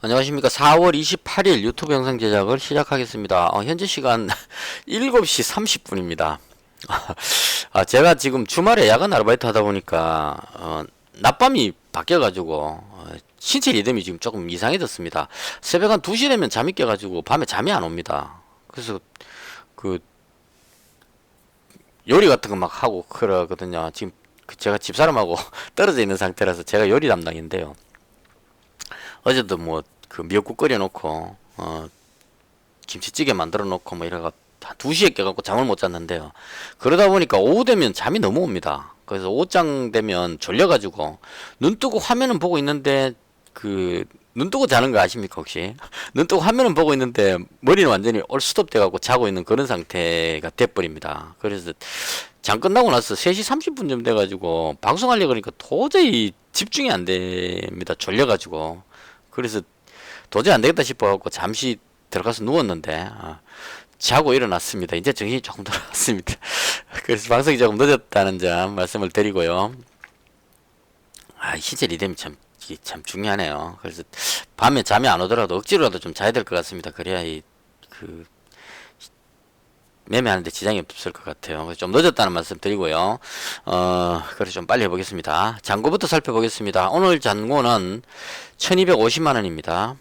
안녕하십니까. 4월 28일 유튜브 영상 제작을 시작하겠습니다. 현재 시간 7시 30분입니다. 제가 지금 주말에 야간 아르바이트 하다 보니까, 낮밤이 바뀌어가지고, 신체 리듬이 지금 조금 이상해졌습니다. 새벽 한 2시 되면 잠이 깨가지고, 밤에 잠이 안 옵니다. 그래서, 그, 요리 같은 거 막 하고 그러거든요. 지금 제가 집사람하고 떨어져 있는 상태라서 제가 요리 담당인데요. 어제도 뭐 그 미역국 끓여 놓고 김치찌개 만들어 놓고 뭐 이래가 한 2시에 깨갖고 잠을 못 잤는데요. 그러다 보니까 오후 되면 잠이 너무 옵니다. 그래서 오후장 되면 졸려가지고 눈 뜨고 화면은 보고 있는데 그 눈 뜨고 자는 거 아십니까 혹시? 눈 뜨고 화면은 보고 있는데 머리는 완전히 올스톱 돼갖고 자고 있는 그런 상태가 돼버립니다. 그래서 장 끝나고 나서 3시 30분쯤 돼가지고 방송하려고 하니까 도저히 집중이 안 됩니다. 졸려가지고. 그래서 도저히 안 되겠다 싶어갖고 잠시 들어가서 누웠는데 자고 일어났습니다. 이제 정신이 조금 돌아왔습니다. 그래서 방송이 조금 늦었다는 점 말씀을 드리고요. 신체 리듬이 이게 참 중요하네요. 그래서 밤에 잠이 안 오더라도 억지로라도 좀 자야 될 것 같습니다. 그래야 그 매매하는데 지장이 없을 것 같아요. 그래서 좀 늦었다는 말씀 드리고요. 그래서 좀 빨리 해보겠습니다. 잔고부터 살펴보겠습니다. 오늘 잔고는 1250만원입니다.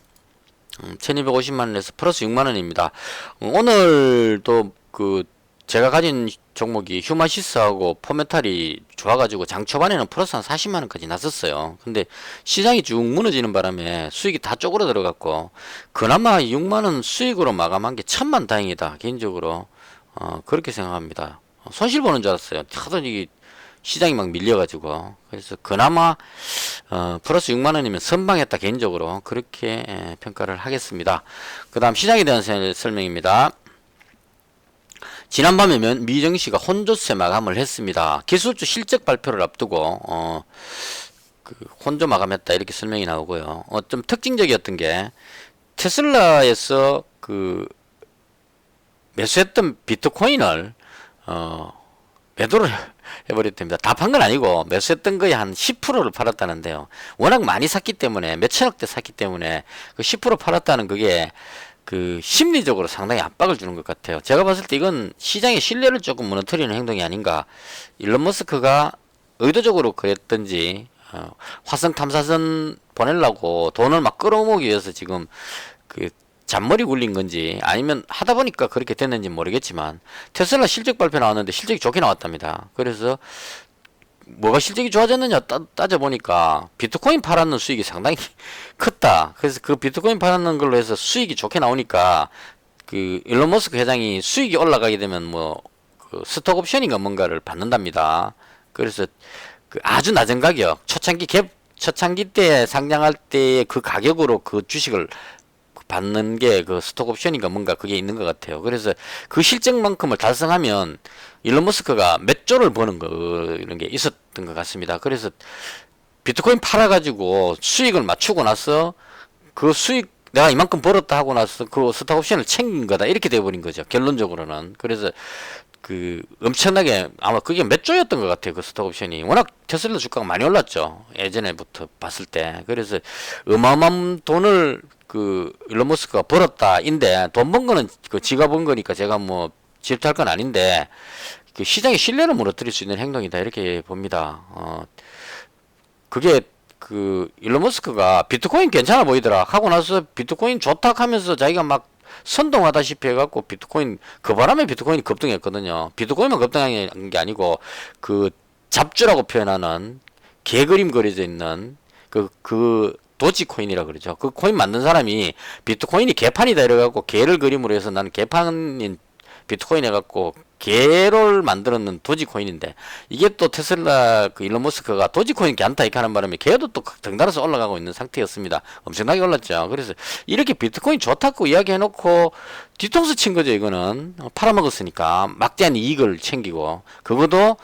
1250만원에서 플러스 6만원입니다. 오늘도 제가 가진 종목이 휴마시스하고 포메탈이 좋아가지고 장 초반에는 플러스 한 40만원까지 났었어요. 근데 시장이 쭉 무너지는 바람에 수익이 다 쪼그러 들어갔고, 그나마 6만원 수익으로 마감한 게 천만 다행이다. 개인적으로 그렇게 생각합니다. 손실 보는 줄 알았어요. 하도 이 시장이 막 밀려가지고. 그래서 그나마 플러스 6만원이면 선방했다. 개인적으로 그렇게 평가를 하겠습니다. 그 다음 시장에 대한 설명입니다. 지난밤에 미정씨가 혼조세 마감을 했습니다. 기술주 실적 발표를 앞두고 혼조 마감했다 이렇게 설명이 나오고요. 좀 특징적이었던 게 테슬라에서 매수했던 비트코인을 매도를 해버렸답니다. 다 판 건 아니고 매수했던 거에 한 10%를 팔았다는데요. 워낙 많이 샀기 때문에 몇천억대 샀기 때문에 그 10% 팔았다는 그게 심리적으로 상당히 압박을 주는 것 같아요. 제가 봤을 때 이건 시장의 신뢰를 조금 무너뜨리는 행동이 아닌가. 일론 머스크가 의도적으로 그랬던지 화성 탐사선 보내려고 돈을 막 끌어모으기 위해서 지금 잔머리 굴린 건지 아니면 하다 보니까 그렇게 됐는지 모르겠지만 테슬라 실적 발표 나왔는데 실적이 좋게 나왔답니다. 그래서 뭐가 실적이 좋아졌느냐 따져보니까 비트코인 팔았는 수익이 상당히 컸다. 그래서 그 비트코인 팔았는 걸로 해서 수익이 좋게 나오니까 일론 머스크 회장이 수익이 올라가게 되면 스톡 옵션인가 뭔가를 받는답니다. 그래서 아주 낮은 가격 초창기 때 상장할 때의 그 가격으로 그 주식을 받는 게 스톡 옵션인가 뭔가 그게 있는 것 같아요. 그래서 그 실적만큼을 달성하면 일론 머스크가 몇 조를 버는 이런 게 있었던 것 같습니다. 그래서 비트코인 팔아가지고 수익을 맞추고 나서 그 수익 내가 이만큼 벌었다 하고 나서 그 스톡 옵션을 챙긴 거다 이렇게 돼버린 거죠. 결론적으로는. 그래서 엄청나게 아마 그게 몇 조였던 것 같아요. 그 스톡 옵션이 워낙 테슬라 주가가 많이 올랐죠. 예전에부터 봤을 때. 그래서 어마어마한 돈을 일론 머스크가 벌었다인데 돈 번 거는 지가 번 거니까 제가 질투할 건 아닌데 시장의 신뢰를 무너뜨릴 수 있는 행동이다 이렇게 봅니다. 그게 일론 머스크가 비트코인 괜찮아 보이더라 하고 나서 비트코인 좋다 하면서 자기가 막 선동하다시피 해갖고 비트코인 그 바람에 비트코인이 급등했거든요. 비트코인만 급등한 게 아니고 잡주라고 표현하는 개그림 그려져 있는 도지코인이라 그러죠. 그 코인 만든 사람이 비트코인이 개판이다 이래갖고 개를 그림으로 해서 나는 개판인 비트코인 해갖고 개를 만들었는 도지코인인데 이게 또 테슬라 일론 머스크가 도지코인 괜찮다 이렇게 하는 바람에 개도 또 덩달아서 올라가고 있는 상태였습니다. 엄청나게 올랐죠. 그래서 이렇게 비트코인 좋다고 이야기해놓고 뒤통수 친 거죠. 이거는 팔아먹었으니까 막대한 이익을 챙기고 그것도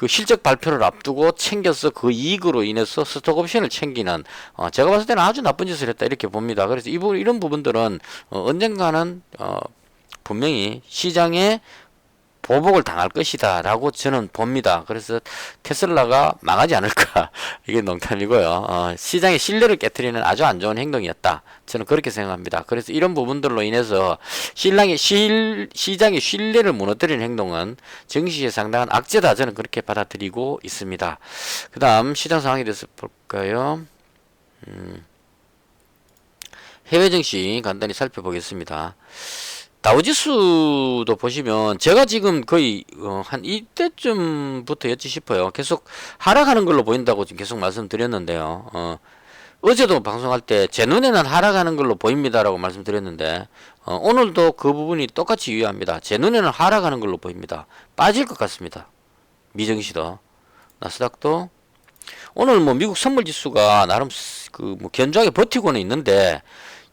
실적 발표를 앞두고 챙겨서 그 이익으로 인해서 스톡 옵션을 챙기는 제가 봤을 때는 아주 나쁜 짓을 했다 이렇게 봅니다. 그래서 이런 부분들은 언젠가는 분명히 시장에 보복을 당할 것이다 라고 저는 봅니다. 그래서 테슬라가 망하지 않을까 이게 농담이고요. 시장의 신뢰를 깨트리는 아주 안 좋은 행동이었다, 저는 그렇게 생각합니다. 그래서 이런 부분들로 인해서 시장의 신뢰를 무너뜨리는 행동은 증시에 상당한 악재다, 저는 그렇게 받아들이고 있습니다. 그 다음 시장 상황에 대해서 볼까요? 해외 증시 간단히 살펴보겠습니다. 다우지수도 보시면 제가 지금 거의 한 이때쯤부터였지 싶어요. 계속 하락하는 걸로 보인다고 지금 계속 말씀드렸는데요. 어제도 방송할 때 제 눈에는 하락하는 걸로 보입니다라고 말씀드렸는데 오늘도 그 부분이 똑같이 유효합니다. 제 눈에는 하락하는 걸로 보입니다. 빠질 것 같습니다. 미증시도 나스닥도 오늘 뭐 미국 선물지수가 나름 그 뭐 견조하게 버티고는 있는데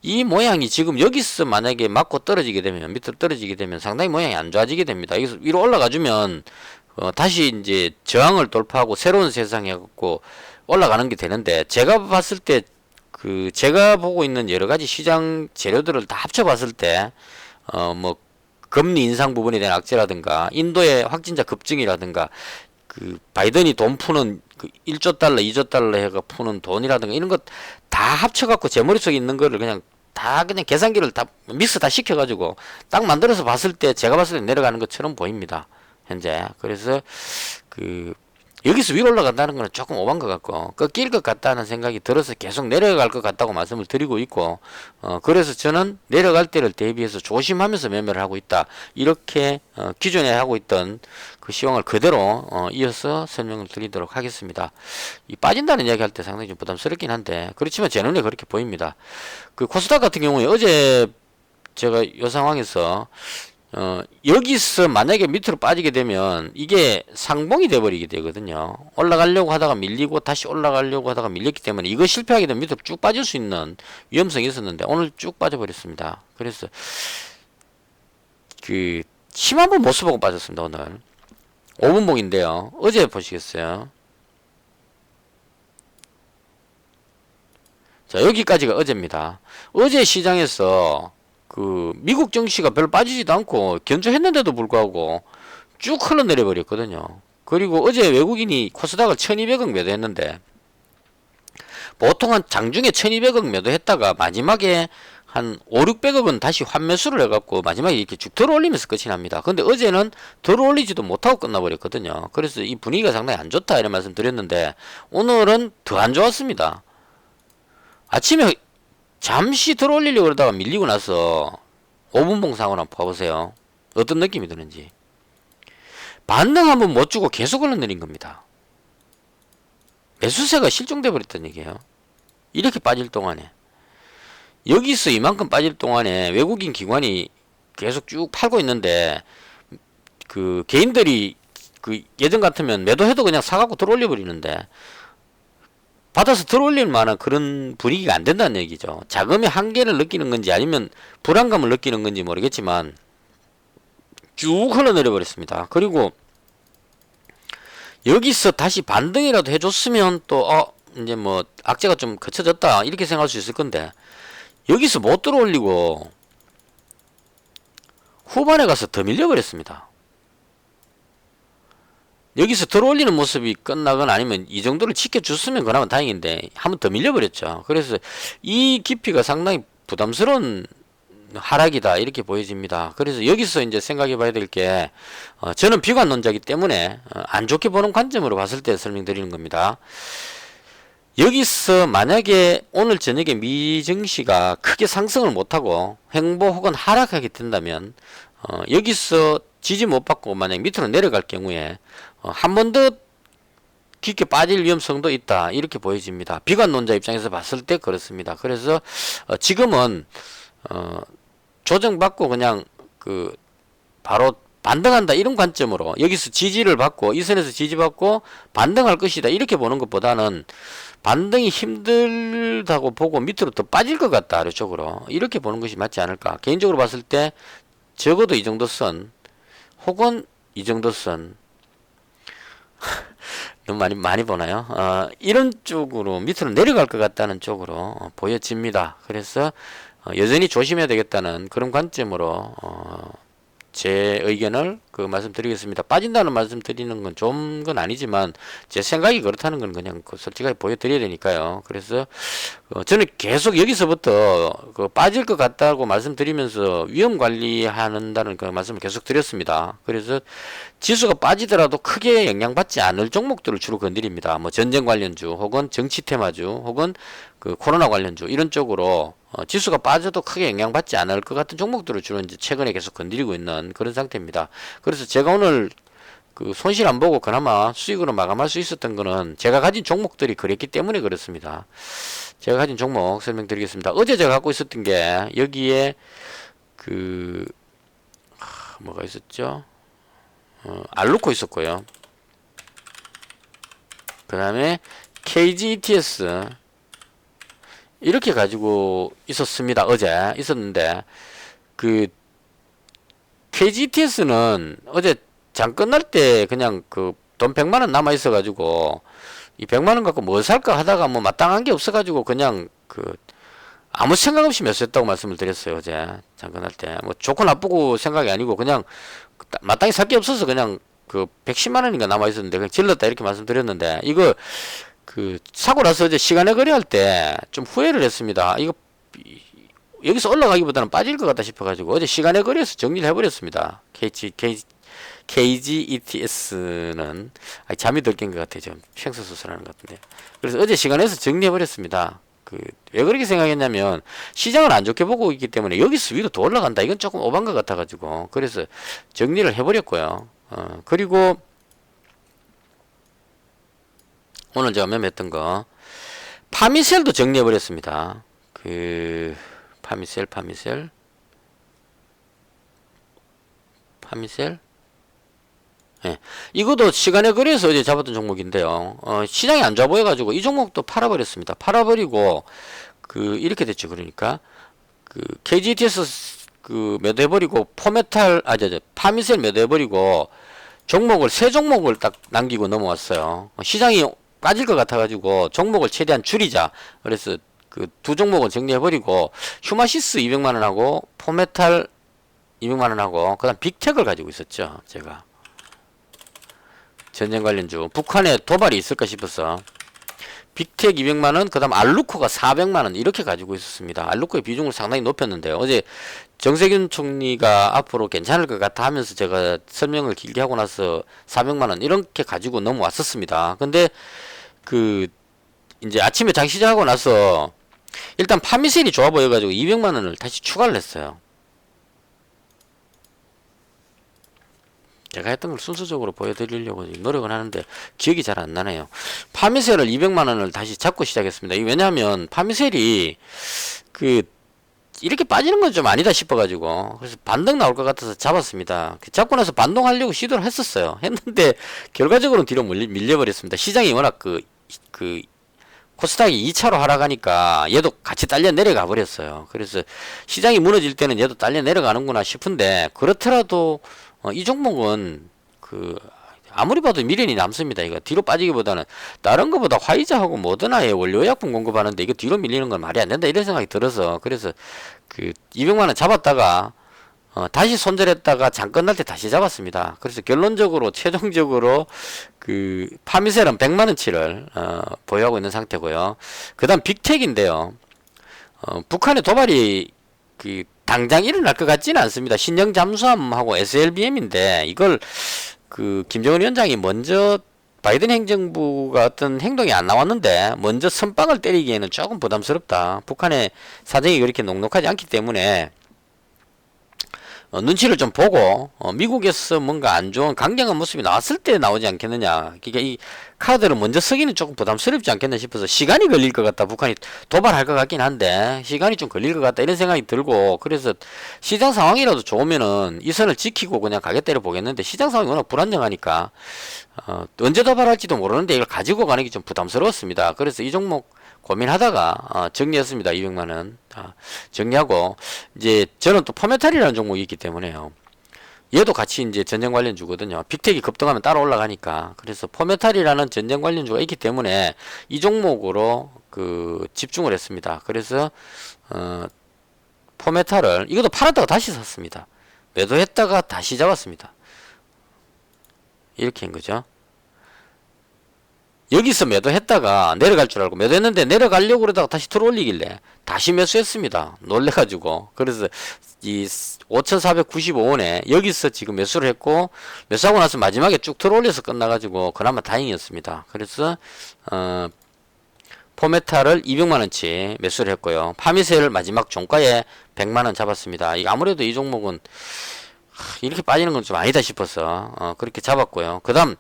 이 모양이 지금 여기서 만약에 맞고 떨어지게 되면, 밑으로 떨어지게 되면 상당히 모양이 안 좋아지게 됩니다. 여기서 위로 올라가주면 다시 이제 저항을 돌파하고 새로운 세상에 갖고 올라가는 게 되는데, 제가 봤을 때 제가 보고 있는 여러 가지 시장 재료들을 다 합쳐 봤을 때 뭐 금리 인상 부분에 대한 악재라든가 인도의 확진자 급증이라든가 바이든이 돈 푸는 1조 달러, 2조 달러 해가 푸는 돈이라든가 이런 것 다 합쳐갖고 제 머릿속에 있는 거를 그냥 계산기를 다 믹스 다 시켜가지고 딱 만들어서 봤을 때 제가 봤을 때 내려가는 것처럼 보입니다, 현재. 그래서 여기서 위로 올라간다는 거는 조금 오반 것 같고 꺾일 것 같다는 생각이 들어서 계속 내려갈 것 같다고 말씀을 드리고 있고, 그래서 저는 내려갈 때를 대비해서 조심하면서 매매를 하고 있다, 이렇게 기존에 하고 있던 그 시황을 그대로 이어서 설명을 드리도록 하겠습니다. 이 빠진다는 이야기 할 때 상당히 좀 부담스럽긴 한데 그렇지만 제 눈에 그렇게 보입니다. 코스닥 같은 경우에 어제 제가 이 상황에서 여기서 만약에 밑으로 빠지게 되면 이게 상봉이 돼버리게 되거든요. 올라가려고 하다가 밀리고 다시 올라가려고 하다가 밀렸기 때문에 이거 실패하게 되면 밑으로 쭉 빠질 수 있는 위험성이 있었는데 오늘 쭉 빠져버렸습니다. 그래서 심 한번 못 써보고 빠졌습니다. 오늘 5분봉인데요 어제 보시겠어요? 자, 여기까지가 어제입니다. 어제 시장에서 미국 증시가 별로 빠지지도 않고 견조했는데도 불구하고 쭉 흘러내려 버렸거든요. 그리고 어제 외국인이 코스닥을 1200억 매도했는데 보통 한 장중에 1200억 매도했다가 마지막에 한 5, 600억은 다시 환매수를 해갖고 마지막에 이렇게 쭉 들어올리면서 끝이 납니다. 근데 어제는 들어올리지도 못하고 끝나버렸거든요. 그래서 이 분위기가 상당히 안 좋다 이런 말씀 드렸는데 오늘은 더 안 좋았습니다. 아침에 잠시 들어올리려고 그러다가 밀리고 나서 5분봉 상으로 한번 봐보세요. 어떤 느낌이 드는지. 반등 한번 못 주고 계속 흘러내린 겁니다. 매수세가 실종돼 버렸다는 얘기예요. 이렇게 빠질 동안에. 여기서 이만큼 빠질 동안에 외국인 기관이 계속 쭉 팔고 있는데 개인들이 예전 같으면 매도해도 그냥 사갖고 들어올려 버리는데 받아서 들어올릴 만한 그런 분위기가 안 된다는 얘기죠. 자금의 한계를 느끼는 건지 아니면 불안감을 느끼는 건지 모르겠지만 쭉 흘러내려 버렸습니다. 그리고 여기서 다시 반등이라도 해줬으면 또 이제 뭐 악재가 좀 거쳐졌다 이렇게 생각할 수 있을 건데 여기서 못 들어올리고 후반에 가서 더 밀려버렸습니다. 여기서 들어올리는 모습이 끝나거나 아니면 이 정도를 지켜줬으면 그나마 다행인데 한번 더 밀려버렸죠. 그래서 이 깊이가 상당히 부담스러운 하락이다 이렇게 보여집니다. 그래서 여기서 이제 생각해 봐야 될 게 저는 비관론자이기 때문에 안 좋게 보는 관점으로 봤을 때 설명드리는 겁니다. 여기서 만약에 오늘 저녁에 미 증시가 크게 상승을 못하고 횡보 혹은 하락하게 된다면 여기서 지지 못 받고 만약 밑으로 내려갈 경우에 한 번 더 깊게 빠질 위험성도 있다 이렇게 보여집니다. 비관론자 입장에서 봤을 때 그렇습니다. 그래서 지금은 조정받고 그냥 바로 반등한다 이런 관점으로 여기서 지지를 받고 이 선에서 지지받고 반등할 것이다 이렇게 보는 것보다는 반등이 힘들다고 보고 밑으로 더 빠질 것 같다 아래쪽으로 이렇게 보는 것이 맞지 않을까. 개인적으로 봤을 때 적어도 이 정도 선 혹은 이 정도 선 너무 많이 보나요? 이런 쪽으로 밑으로 내려갈 것 같다는 쪽으로 보여집니다. 그래서 여전히 조심해야 되겠다는 그런 관점으로 제 의견을 말씀드리겠습니다. 빠진다는 말씀 드리는 건 좋은 건 아니지만 제 생각이 그렇다는 건 그냥 솔직하게 보여드려야 되니까요. 그래서 저는 계속 여기서부터 빠질 것 같다고 말씀드리면서 위험 관리한다는 그 말씀을 계속 드렸습니다. 그래서 지수가 빠지더라도 크게 영향받지 않을 종목들을 주로 건드립니다. 뭐 전쟁 관련주 혹은 정치 테마주 혹은 코로나 관련주 이런 쪽으로 지수가 빠져도 크게 영향받지 않을 것 같은 종목들을 주로 이제 최근에 계속 건드리고 있는 그런 상태입니다. 그래서 제가 오늘 손실 안 보고 그나마 수익으로 마감할 수 있었던 거는 제가 가진 종목들이 그랬기 때문에 그렇습니다. 제가 가진 종목 설명드리겠습니다. 어제 제가 갖고 있었던 게 여기에 뭐가 있었죠? 알루코 있었고요. 그 다음에 KGETS 이렇게 가지고 있었습니다. 어제 있었는데 KGETS는 어제 장 끝날 때 그냥 돈 100만원 남아 있어 가지고 이 100만원 갖고 뭐 살까 하다가 뭐 마땅한 게 없어 가지고 그냥 아무 생각 없이 매수했다고 말씀을 드렸어요. 어제 장 끝날 때 뭐 좋고 나쁘고 생각이 아니고 그냥 마땅히 살 게 없어서 그냥 110만원인가 남아 있었는데 그냥 질렀다 이렇게 말씀드렸는데 이거 사고 나서 어제 시간에 거래할 때 좀 후회를 했습니다. 이거 여기서 올라가기보다는 빠질 것 같다 싶어가지고 어제 시간에 거래해서 정리를 해버렸습니다. KGETS는 잠이 덜 깬 것 같아요. 좀 횡설수설하는 것 같은데. 그래서 어제 시간에서 정리해버렸습니다. 왜 그렇게 생각했냐면 시장을 안 좋게 보고 있기 때문에 여기서 위로 더 올라간다. 이건 조금 오반 것 같아가지고 그래서 정리를 해버렸고요. 그리고 오늘 제가 매매했던 거 파미셀도 정리해버렸습니다. 파미셀 예. 이것도 시간에 거래해서 어제 잡았던 종목인데요. 시장이 안 좋아 보여가지고 이 종목도 팔아버렸습니다. 팔아버리고 이렇게 됐죠. 그러니까 KGTS 매도해버리고 파미셀 매도해버리고 종목을 세 종목을 딱 남기고 넘어왔어요. 시장이 빠질 것 같아가지고 종목을 최대한 줄이자. 그래서 두 종목을 정리해버리고 휴마시스 200만원하고 포메탈 200만원하고 그 다음 빅텍을 가지고 있었죠. 제가 전쟁 관련주 북한에 도발이 있을까 싶어서 빅텍 200만원 그 다음 알루코가 400만원 이렇게 가지고 있었습니다. 알루코의 비중을 상당히 높였는데요. 어제 정세균 총리가 앞으로 괜찮을 것 같아 하면서 제가 설명을 길게 하고 나서 400만원 이렇게 가지고 넘어왔었습니다. 근데 이제 아침에 장 시작하고 나서 일단 파미셀이 좋아 보여가지고 200만원을 다시 추가를 했어요. 제가 했던 걸 순서적으로 보여드리려고 노력은 하는데 기억이 잘 안 나네요. 파미셀을 200만원을 다시 잡고 시작했습니다. 왜냐하면 파미셀이 이렇게 빠지는 건 좀 아니다 싶어가지고 그래서 반등 나올 것 같아서 잡았습니다. 잡고 나서 반동하려고 시도를 했었어요. 했는데 결과적으로는 뒤로 밀려버렸습니다. 시장이 워낙 코스닥이 2차로 하락하니까 얘도 같이 딸려 내려가 버렸어요. 그래서 시장이 무너질 때는 얘도 딸려 내려가는구나 싶은데 그렇더라도 이 종목은 아무리 봐도 미련이 남습니다. 이거 뒤로 빠지기보다는 다른 것보다 화이자하고 모더나에 원료약품 공급하는데 이거 뒤로 밀리는 건 말이 안 된다 이런 생각이 들어서 그래서 200만원 잡았다가 다시 손절했다가 장 끝날 때 다시 잡았습니다. 그래서 결론적으로 최종적으로 파미셀은 100만원치를 보유하고 있는 상태고요. 그 다음 빅텍인데요. 북한의 도발이 당장 일어날 것 같지는 않습니다. 신형 잠수함하고 SLBM인데 이걸 김정은 위원장이 먼저 바이든 행정부가 어떤 행동이 안 나왔는데 먼저 선빵을 때리기에는 조금 부담스럽다. 북한의 사정이 그렇게 녹록하지 않기 때문에 눈치를 좀 보고 미국에서 뭔가 안 좋은 강경한 모습이 나왔을 때 나오지 않겠느냐. 그러니까 이 카드를 먼저 쓰기는 조금 부담스럽지 않겠나 싶어서 시간이 걸릴 것 같다. 북한이 도발할 것 같긴 한데 시간이 좀 걸릴 것 같다 이런 생각이 들고 그래서 시장 상황이라도 좋으면은 이 선을 지키고 그냥 가겠다를 보겠는데 시장 상황이 워낙 불안정하니까 언제 도발할지도 모르는데 이걸 가지고 가는 게 좀 부담스러웠습니다. 그래서 이 종목 고민하다가 정리했습니다. 200만원 정리하고 이제 저는 또 포메탈이라는 종목이 있기 때문에요. 얘도 같이 이제 전쟁 관련주거든요. 빅텍이 급등하면 따라 올라가니까. 그래서 포메탈이라는 전쟁 관련주가 있기 때문에 이 종목으로 집중을 했습니다. 그래서 포메탈을 이것도 팔았다가 다시 샀습니다. 매도했다가 다시 잡았습니다. 이렇게 한 거죠. 여기서 매도했다가 내려갈 줄 알고 매도했는데 내려가려고 그러다가 다시 들어올리길래 다시 매수했습니다. 놀래가지고. 그래서 이 5,495원에 여기서 지금 매수를 했고, 매수하고 나서 마지막에 쭉 들어올려서 끝나가지고 그나마 다행이었습니다. 그래서 포메타를 200만원치 매수를 했고요. 파미셀을 마지막 종가에 100만원 잡았습니다. 아무래도 이 종목은 이렇게 빠지는 건 좀 아니다 싶어서 그렇게 잡았고요. 그 다음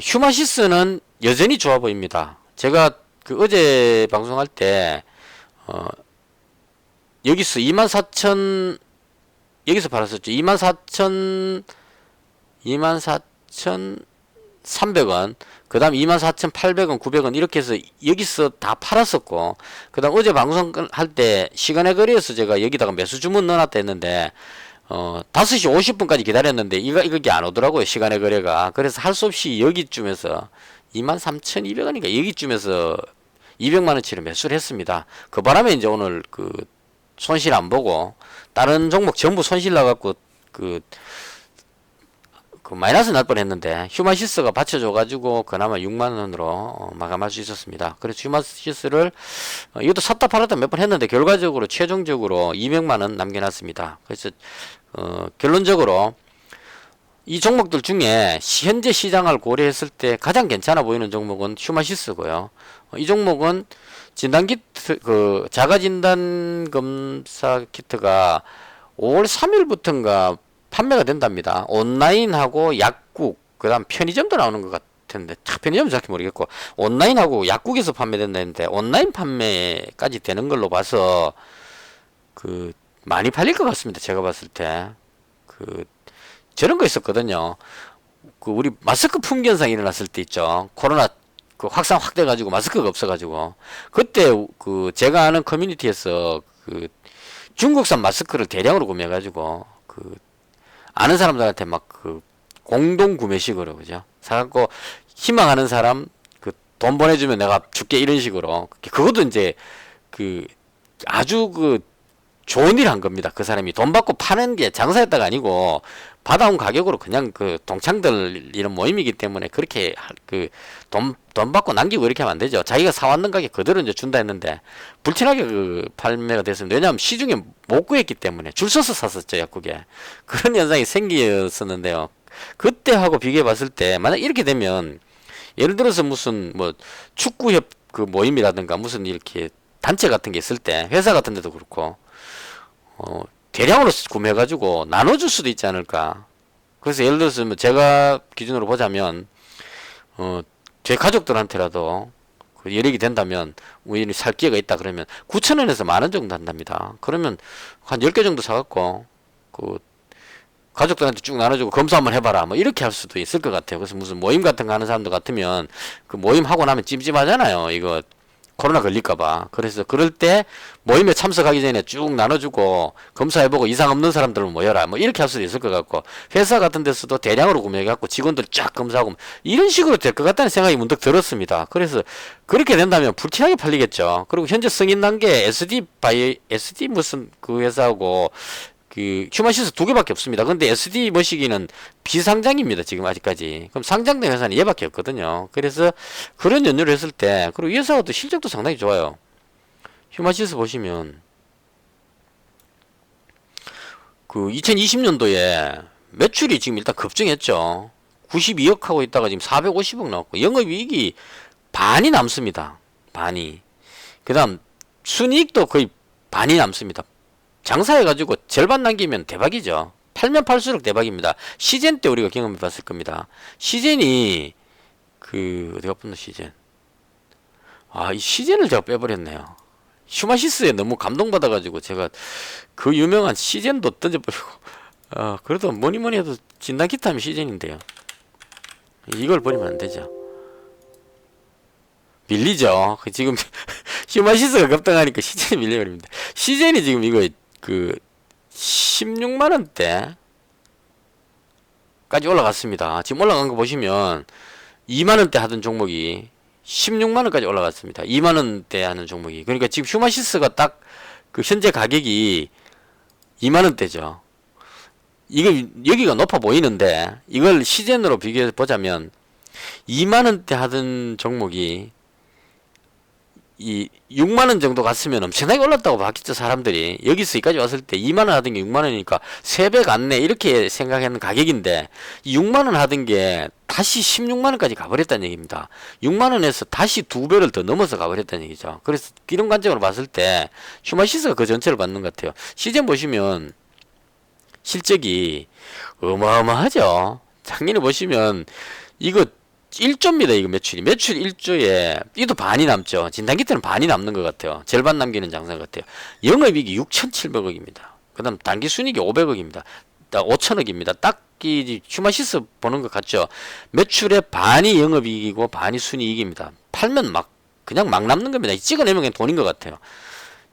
휴마시스는 여전히 좋아 보입니다. 제가 그 어제 방송할 때 여기서 24,000 여기서 팔았었죠. 24,300원, 그 다음 24,800원, 900원 이렇게 해서 여기서 다 팔았었고, 그 다음 어제 방송할 때 시간의 거리에서 제가 여기다가 매수 주문 넣어놨다 했는데 5시 50분까지 기다렸는데 이게 안 오더라고요. 시간의 거래가. 그래서 할 수 없이 여기쯤에서 23,200원인가 여기쯤에서 200만원치를 매수를 했습니다. 그 바람에 이제 오늘 그 손실 안 보고 다른 종목 전부 손실 나갖고 그 마이너스 날 뻔했는데 휴마시스가 받쳐줘가지고 그나마 6만원으로 마감할 수 있었습니다. 그래서 휴마시스를 이것도 샀다 팔았다 몇 번 했는데 결과적으로 최종적으로 200만원 남겨놨습니다. 그래서 결론적으로 이 종목들 중에 현재 시장을 고려했을 때 가장 괜찮아 보이는 종목은 휴마시스고요. 이 종목은 진단키트, 자가 진단 검사 키트가 5월 3일부터인가 판매가 된답니다. 온라인하고 약국, 그 다음 편의점도 나오는 것 같은데, 편의점은 정확히 모르겠고, 온라인하고 약국에서 판매된다는데, 온라인 판매까지 되는 걸로 봐서, 많이 팔릴 것 같습니다. 제가 봤을 때. 저런 거 있었거든요. 우리 마스크 품귀현상이 일어났을 때 있죠. 코로나 확산 확 돼가지고 마스크가 없어가지고. 그때 제가 아는 커뮤니티에서 중국산 마스크를 대량으로 구매해가지고, 아는 사람들한테 막 공동 구매식으로, 그죠? 사갖고 희망하는 사람 돈 보내주면 내가 줄게 이런 식으로. 그것도 이제 아주 좋은 일 한 겁니다. 그 사람이 돈 받고 파는 게 장사했다가 아니고 받아온 가격으로 그냥 동창들 이런 모임이기 때문에 그렇게 돈 받고 남기고 이렇게 하면 안 되죠. 자기가 사왔는 가격 그대로 이제 준다 했는데 불티나게 판매가 됐습니다. 왜냐하면 시중에 못 구했기 때문에 줄 서서 샀었죠. 약국에. 그런 현상이 생겼었는데요. 그때하고 비교해 봤을 때 만약 이렇게 되면 예를 들어서 무슨 축구협 모임이라든가 무슨 이렇게 단체 같은 게 있을 때 회사 같은 데도 그렇고 대량으로 구매해가지고 나눠줄 수도 있지 않을까. 그래서 예를 들어서 제가 기준으로 보자면 제 가족들한테라도 여력이 된다면 우연히 살 기회가 있다 그러면 9,000원에서 10,000원 정도 한답니다. 그러면 한 10개 정도 사갖고 가족들한테 쭉 나눠주고 검사 한번 해봐라 이렇게 할 수도 있을 것 같아요. 그래서 무슨 모임 같은 거 하는 사람들 같으면 모임 하고 나면 찜찜하잖아요. 이거 코로나 걸릴까봐. 그래서 그럴 때 모임에 참석하기 전에 쭉 나눠주고 검사해보고 이상 없는 사람들을 모여라 이렇게 할 수도 있을 것 같고, 회사 같은 데서도 대량으로 구매해갖고 직원들 쫙 검사하고 이런 식으로 될 것 같다는 생각이 문득 들었습니다. 그래서 그렇게 된다면 불티나게 팔리겠죠. 그리고 현재 승인 단계 SD 무슨 회사하고 휴마시스 2개밖에 없습니다. 근데 SD 머시기는 비상장입니다. 지금 아직까지. 그럼 상장된 회사는 얘밖에 없거든요. 그래서 그런 연유를 했을 때, 그리고 이 회사도 실적도 상당히 좋아요. 휴마시스 보시면 2020년도에 매출이 지금 일단 급증했죠. 92억 하고 있다가 지금 450억 나왔고 영업이익이 반이 남습니다. 반이. 그 다음 순이익도 거의 반이 남습니다. 장사해가지고 절반 남기면 대박이죠. 팔면 팔수록 대박입니다. 시젠 때 우리가 경험해 봤을 겁니다. 시젠이 어디가 붙노 시젠. 이 시젠을 제가 빼버렸네요. 휴마시스에 너무 감동받아가지고 제가 유명한 시젠도 던져버리고 그래도 뭐니뭐니 해도 진단키트 하면 시젠인데요. 이걸 버리면 안 되죠. 밀리죠. 지금 휴마시스가 급등하니까 시젠이 밀려버립니다. 시젠이 지금 이거 16만원대까지 올라갔습니다. 지금 올라간 거 보시면 2만원대 하던 종목이 16만원까지 올라갔습니다. 2만원대 하는 종목이. 그러니까 지금 휴마시스가 딱 현재 가격이 2만원대죠. 이거 여기가 높아 보이는데 이걸 시젠으로 비교해 보자면 2만원대 하던 종목이 이 6만원 정도 갔으면 엄청나게 올랐다고 봤겠죠. 사람들이 여기서 여기까지 왔을 때 2만원 하던 게 6만원이니까 3배 갔네 이렇게 생각하는 가격인데, 이 6만원 하던 게 다시 16만원까지 가버렸다는 얘기입니다. 6만원에서 다시 2배를 더 넘어서 가버렸다는 얘기죠. 그래서 이런 관점으로 봤을 때 휴마시스가 그 전체를 받는 것 같아요. 시즌 보시면 실적이 어마어마하죠. 작년에 보시면 이거 1조입니다. 이거 매출 1조에 이도 반이 남죠. 진단기 때는 반이 남는 것 같아요. 절반 남기는 장사 같아요. 영업이익이 6,700억입니다. 그 다음 단기순이익이 500억입니다. 5천억입니다. 딱 이 휴마시스 보는 것 같죠. 매출의 반이 영업이익이고 반이 순이익입니다. 팔면 막 그냥 막 남는 겁니다. 찍어내면 그냥 돈인 것 같아요.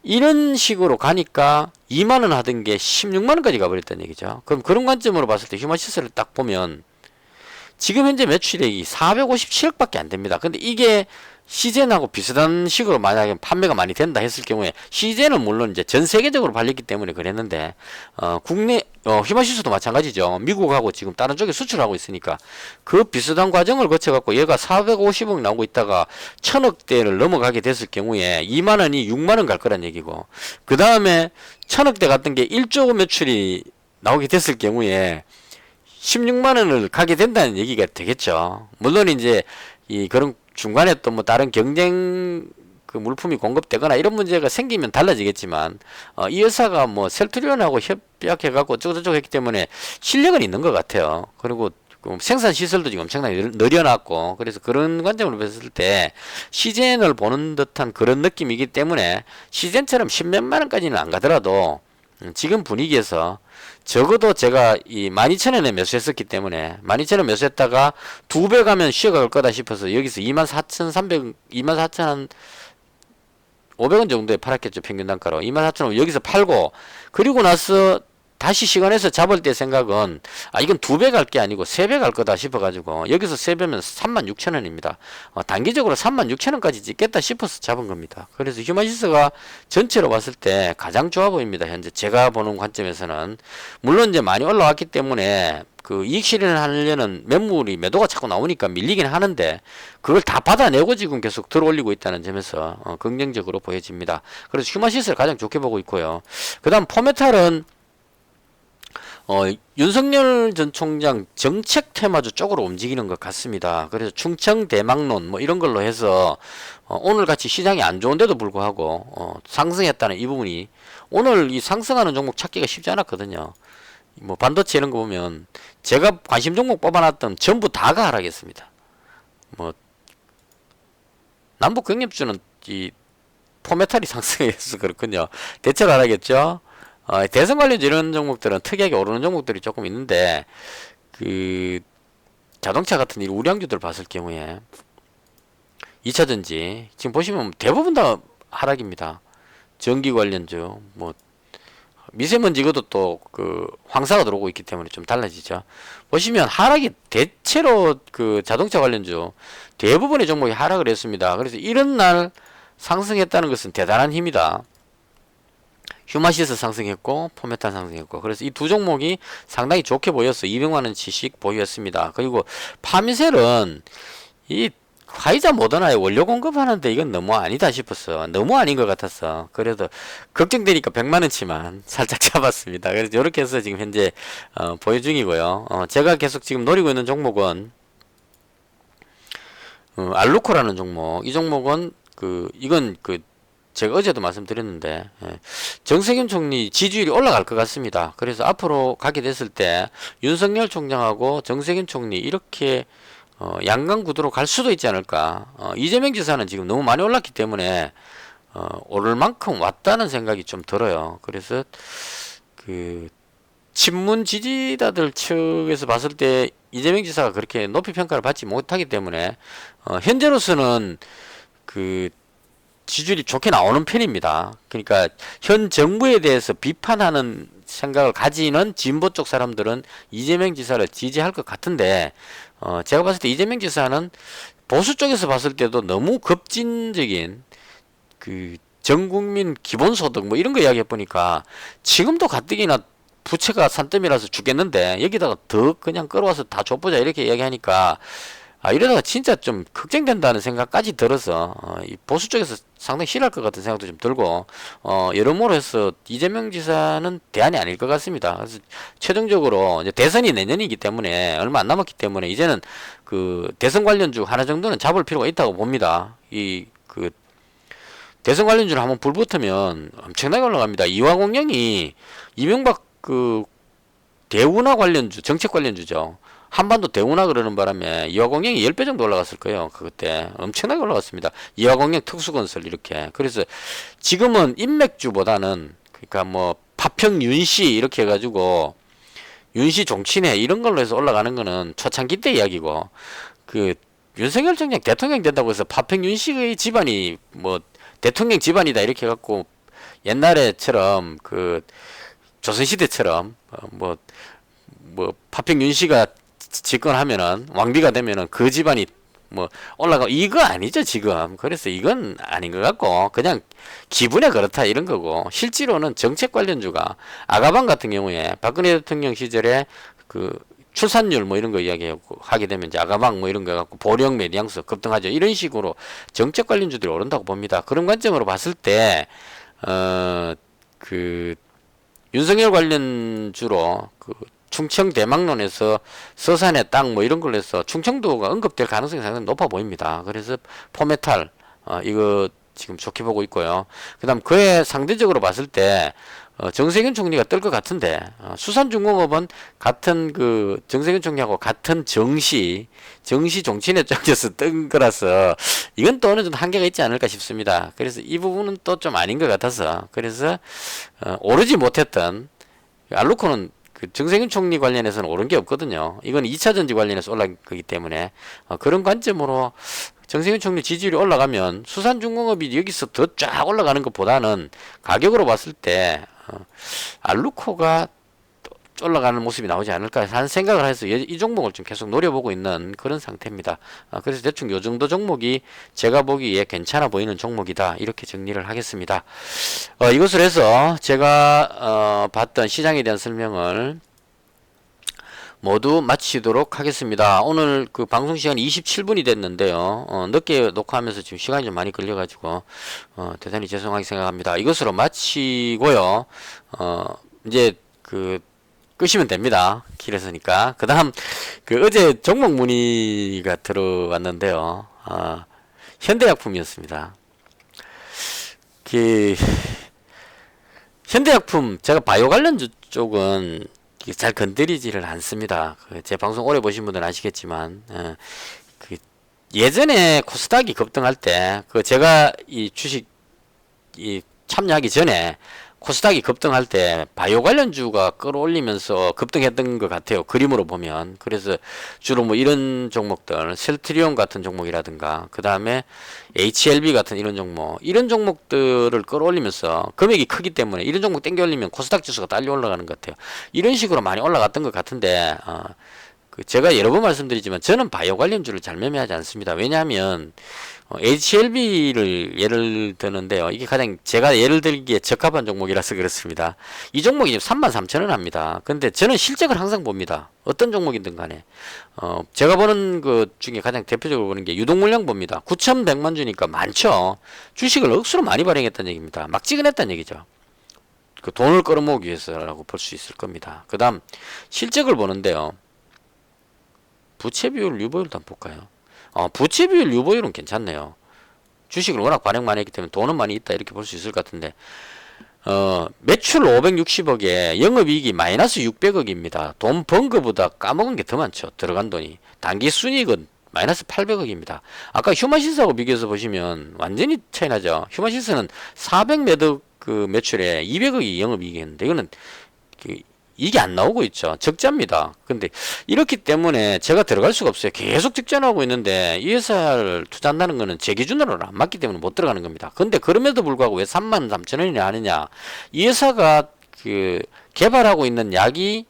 이런 식으로 가니까 2만원 하던 게 16만원까지 가버렸다는 얘기죠. 그럼 그런 관점으로 봤을 때 휴마시스를 딱 보면 지금 현재 매출액이 457억 밖에 안 됩니다. 근데 이게 시젠하고 비슷한 식으로 만약에 판매가 많이 된다 했을 경우에, 시젠은 물론 이제 전 세계적으로 팔렸기 때문에 그랬는데, 국내, 휴마시스도 마찬가지죠. 미국하고 지금 다른 쪽에 수출하고 있으니까 그 비슷한 과정을 거쳐갖고 얘가 450억 나오고 있다가 1000억대를 넘어가게 됐을 경우에 2만원이 6만원 갈 거란 얘기고, 그 다음에 1000억대 갔던 게 1조 매출이 나오게 됐을 경우에 16만원을 가게 된다는 얘기가 되겠죠. 물론 이제 그런 중간에 또 뭐 다른 경쟁 그 물품이 공급되거나 이런 문제가 생기면 달라지겠지만, 이 회사가 뭐 셀트리온하고 협약해갖고 어쩌고저쩌고 했기 때문에 실력은 있는 것 같아요. 그리고 생산 시설도 지금 엄청나게 늘려놨고, 그래서 그런 관점으로 봤을 때 시젠을 보는 듯한 그런 느낌이기 때문에 시젠처럼 10몇만 원까지는 안 가더라도 지금 분위기에서 적어도 제가 이 12,000원에 매수했었기 때문에 12,000원 매수했다가 2배 가면 쉬어갈 거다 싶어서 여기서 24,300, 24,500원 정도에 팔았겠죠. 평균 단가로 24,000원 여기서 팔고, 그리고 나서 다시 시간에서 잡을 때 생각은 이건 2배 갈 게 아니고 3배 갈 거다 싶어가지고 여기서 3배면 36,000원입니다. 단기적으로 36,000원까지 찍겠다 싶어서 잡은 겁니다. 그래서 휴마시스가 전체로 봤을 때 가장 좋아 보입니다. 현재 제가 보는 관점에서는. 물론 이제 많이 올라왔기 때문에 그 이익 실현을 하려는 매도가 자꾸 나오니까 밀리긴 하는데, 그걸 다 받아내고 지금 계속 들어 올리고 있다는 점에서 긍정적으로 보여집니다. 그래서 휴마시스를 가장 좋게 보고 있고요. 그 다음 포메탈은 윤석열 전 총장 정책 테마주 쪽으로 움직이는 것 같습니다. 그래서 충청 대망론 뭐 이런 걸로 해서 오늘 같이 시장이 안 좋은데도 불구하고 상승했다는 이 부분이, 오늘 이 상승하는 종목 찾기가 쉽지 않았거든요. 뭐 반도체 이런 거 보면 제가 관심 종목 뽑아놨던 전부 다가 하락했습니다. 뭐 남북 경협주는 이 포메탈이 상승해서 그렇군요. 대체로 하락했죠. 대선 관련주 이런 종목들은 특이하게 오르는 종목들이 조금 있는데, 그 자동차 같은 이 우량주들 봤을 경우에 2차전지 지금 보시면 대부분 다 하락입니다. 전기 관련주, 뭐 미세먼지 이것도 또 그 황사가 들어오고 있기 때문에 좀 달라지죠. 보시면 하락이 대체로 그 자동차 관련주 대부분의 종목이 하락을 했습니다. 그래서 이런 날 상승했다는 것은 대단한 힘이다. 휴마시스 상승했고 포메탄 상승했고, 그래서 이 두 종목이 상당히 좋게 보여서 200만원치씩 보유했습니다. 그리고 파미셀은 이 화이자 모더나에 원료 공급하는데 이건 너무 아니다 싶었어. 너무 아닌 것 같았어. 그래도 걱정되니까 100만원치만 살짝 잡았습니다. 그래서 이렇게 해서 지금 현재 보유 중이고요. 제가 계속 지금 노리고 있는 종목은 알루코라는 종목. 이 종목은 이건 제가 어제도 말씀드렸는데, 정세균 총리 지지율이 올라갈 것 같습니다. 그래서 앞으로 가게 됐을 때 윤석열 총장하고 정세균 총리 이렇게 양강 구도로 갈 수도 있지 않을까. 이재명 지사는 지금 너무 많이 올랐기 때문에 오를 만큼 왔다는 생각이 좀 들어요. 그래서 친문 지지자들 측에서 봤을 때 이재명 지사가 그렇게 높이 평가를 받지 못하기 때문에 현재로서는 지지율이 좋게 나오는 편입니다. 그러니까 현 정부에 대해서 비판하는 생각을 가지는 진보 쪽 사람들은 이재명 지사를 지지할 것 같은데, 제가 봤을 때 이재명 지사는 보수 쪽에서 봤을 때도 너무 급진적인 전국민 기본소득 뭐 이런 거 이야기해 보니까 지금도 가뜩이나 부채가 산더미라서 죽겠는데 여기다가 더 그냥 끌어와서 다 줘보자 이렇게 이야기하니까 이러다가 진짜 좀 걱정된다는 생각까지 들어서 이 보수 쪽에서 상당히 싫어할 것 같은 생각도 좀 들고 여러모로 해서 이재명 지사는 대안이 아닐 것 같습니다. 그래서 최종적으로 이제 대선이 내년이기 때문에 얼마 안 남았기 때문에 이제는 그 대선 관련주 하나 정도는 잡을 필요가 있다고 봅니다. 그 대선 관련주를 한번 불 붙으면 엄청나게 올라갑니다. 이화공영이 이명박 그 대운하 관련주, 정책 관련주죠. 한반도 대운하 그러는 바람에 이화공영이 10배 정도 올라갔을 거예요. 그때 엄청나게 올라갔습니다. 이화공영 특수건설 이렇게. 그래서 지금은 인맥주보다는 그러니까 뭐 파평 윤씨 이렇게 해가지고 윤씨 종친회 이런 걸로 해서 올라가는 거는 초창기 때 이야기고 그 윤석열 총장 대통령 된다고 해서 파평 윤씨의 집안이 뭐 대통령 집안이다 이렇게 해갖고 옛날에처럼 그 조선시대처럼 뭐 파평 윤씨가 집권하면은 왕비가 되면은 그 집안이 뭐 올라가 이거 아니죠 지금. 그래서 이건 아닌 것 같고 그냥 기분에 그렇다 이런 거고 실제로는 정책 관련주가 아가방 같은 경우에 박근혜 대통령 시절에 그 출산율 뭐 이런 거 이야기하게 되면 이제 아가방 뭐 이런 거 갖고 보령 메디앙스 급등하죠. 이런 식으로 정책 관련주들이 오른다고 봅니다. 그런 관점으로 봤을 때 그 윤석열 관련주로 그 충청 대망론에서 서산의 땅 뭐 이런 걸로 해서 충청도가 언급될 가능성이 상당히 높아 보입니다. 그래서 포메탈 이거 지금 좋게 보고 있고요. 그다음 그에 상대적으로 봤을 때 정세균 총리가 뜰 것 같은데 수산중공업은 같은 그 정세균 총리하고 같은 정시 종친회 쪽에서 뜬 거라서 이건 또 어느 정도 한계가 있지 않을까 싶습니다. 그래서 이 부분은 또 좀 아닌 것 같아서 그래서 오르지 못했던 알루코는 그 정세균 총리 관련해서는 오른 게 없거든요. 이건 2차 전지 관련해서 올라간 거기 때문에 그런 관점으로 정세균 총리 지지율이 올라가면 수산중공업이 여기서 더 쫙 올라가는 것보다는 가격으로 봤을 때 알루코가 올라가는 모습이 나오지 않을까 하는 생각을 해서 이 종목을 좀 계속 노려보고 있는 그런 상태입니다. 그래서 대충 요 정도 종목이 제가 보기에 괜찮아 보이는 종목이다 이렇게 정리를 하겠습니다. 이것을 해서 제가 봤던 시장에 대한 설명을 모두 마치도록 하겠습니다. 오늘 그 방송 시간이 27분이 됐는데요. 늦게 녹화하면서 지금 시간이 좀 많이 걸려가지고 대단히 죄송하게 생각합니다. 이것으로 마치고요. 이제 그 끄시면 됩니다. 길에서니까. 그 다음 그 어제 종목 문의가 들어왔는데요. 현대약품이었습니다. 그 현대약품 제가 바이오 관련주 쪽은 잘 건드리지를 않습니다. 제 방송 오래 보신 분들은 아시겠지만 그 예전에 코스닥이 급등할 때 그 제가 이 주식 참여하기 전에 코스닥이 급등할 때 바이오 관련주가 끌어올리면서 급등했던 것 같아요. 그림으로 보면. 그래서 주로 뭐 이런 종목들, 셀트리온 같은 종목이라든가, 그 다음에 HLB 같은 이런 종목들을 끌어올리면서 금액이 크기 때문에 이런 종목 땡겨 올리면 코스닥 지수가 딸려 올라가는 것 같아요. 이런 식으로 많이 올라갔던 것 같은데, 제가 여러 번 말씀드리지만 저는 바이오 관련주를 잘 매매하지 않습니다. 왜냐하면 HLB를 예를 드는데요. 이게 가장 제가 예를 들기에 적합한 종목이라서 그렇습니다. 이 종목이 33,000원 합니다. 근데 저는 실적을 항상 봅니다. 어떤 종목이든 간에. 제가 보는 것 중에 가장 대표적으로 보는 게 유동물량 봅니다. 9,100만 주니까 많죠. 주식을 억수로 많이 발행했다는 얘기입니다. 막 찍어냈다는 얘기죠. 그 돈을 끌어모으기 위해서라고 볼 수 있을 겁니다. 그 다음 실적을 보는데요. 부채 비율, 유보율도 한번 볼까요? 부채 비율, 유보율은 괜찮네요. 주식을 워낙 발행 많이 했기 때문에 돈은 많이 있다 이렇게 볼 수 있을 것 같은데 매출 560억에 영업이익이 마이너스 600억입니다. 돈 번 거보다 까먹은 게 더 많죠. 들어간 돈이. 단기순이익은 마이너스 800억입니다. 아까 휴마신스하고 비교해서 보시면 완전히 차이 나죠. 휴마신스는 400매덕 그 매출에 200억이 영업이익이었는데 이거는 이게 안 나오고 있죠. 적자입니다. 근데 이렇기 때문에 제가 들어갈 수가 없어요. 계속 적자나오고 있는데 이 회사를 투자한다는 거는 제 기준으로는 안 맞기 때문에 못 들어가는 겁니다. 근데 그럼에도 불구하고 왜 33,000원이나 하느냐? 이 회사가 그 개발하고 있는 약이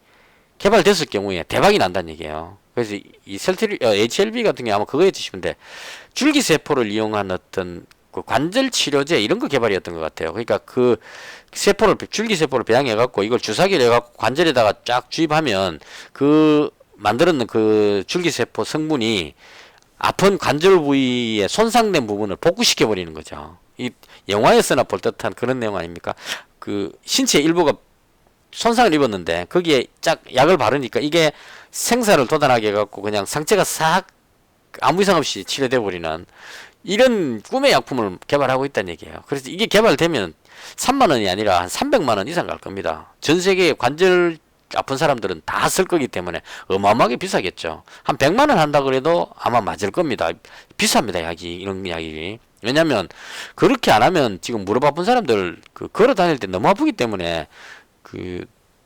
개발됐을 경우에 대박이 난다는 얘기예요. 그래서 이 HLB 같은 게 아마 그거에 드시면 돼. 줄기세포를 이용한 어떤 그 관절 치료제 이런 거 개발이었던 것 같아요. 그러니까 그 세포를 줄기 세포를 배양해 갖고 이걸 주사기를 해 갖고 관절에다가 쫙 주입하면 그 만들었는 그 줄기 세포 성분이 아픈 관절 부위에 손상된 부분을 복구시켜 버리는 거죠. 이 영화에서나 볼 듯한 그런 내용 아닙니까? 그 신체 일부가 손상을 입었는데 거기에 쫙 약을 바르니까 이게 생사를 도달하게 해갖고 그냥 상처가 싹 아무 이상 없이 치료돼 버리는 이런 꿈의 약품을 개발하고 있다는 얘기예요. 그래서 이게 개발되면 3만 원이 아니라 한 300만 원 이상 갈 겁니다. 전 세계 관절 아픈 사람들은 다 쓸 거기 때문에 어마어마하게 비싸겠죠. 한 100만 원 한다 그래도 아마 맞을 겁니다. 비쌉니다, 약이. 이런 약이. 왜냐면 그렇게 안 하면 지금 무릎 아픈 사람들 그 걸어 다닐 때 너무 아프기 때문에 그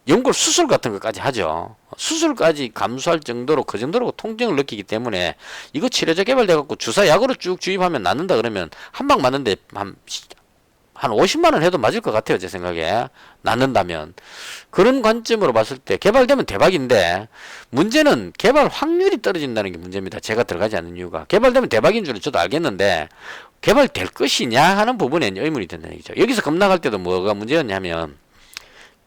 연골 수술 같은 것까지 하죠. 수술까지 감수할 정도로 그 정도로 통증을 느끼기 때문에 이거 치료제 개발돼 갖고 주사 약으로 쭉 주입하면 낫는다 그러면 한 방 맞는데 한 50만 원 해도 맞을 것 같아요, 제 생각에. 낫는다면. 그런 관점으로 봤을 때 개발되면 대박인데 문제는 개발 확률이 떨어진다는 게 문제입니다. 제가 들어가지 않는 이유가. 개발되면 대박인 줄은 저도 알겠는데 개발될 것이냐 하는 부분에 의문이 든다는 얘기죠. 여기서 겁나갈 때도 뭐가 문제였냐면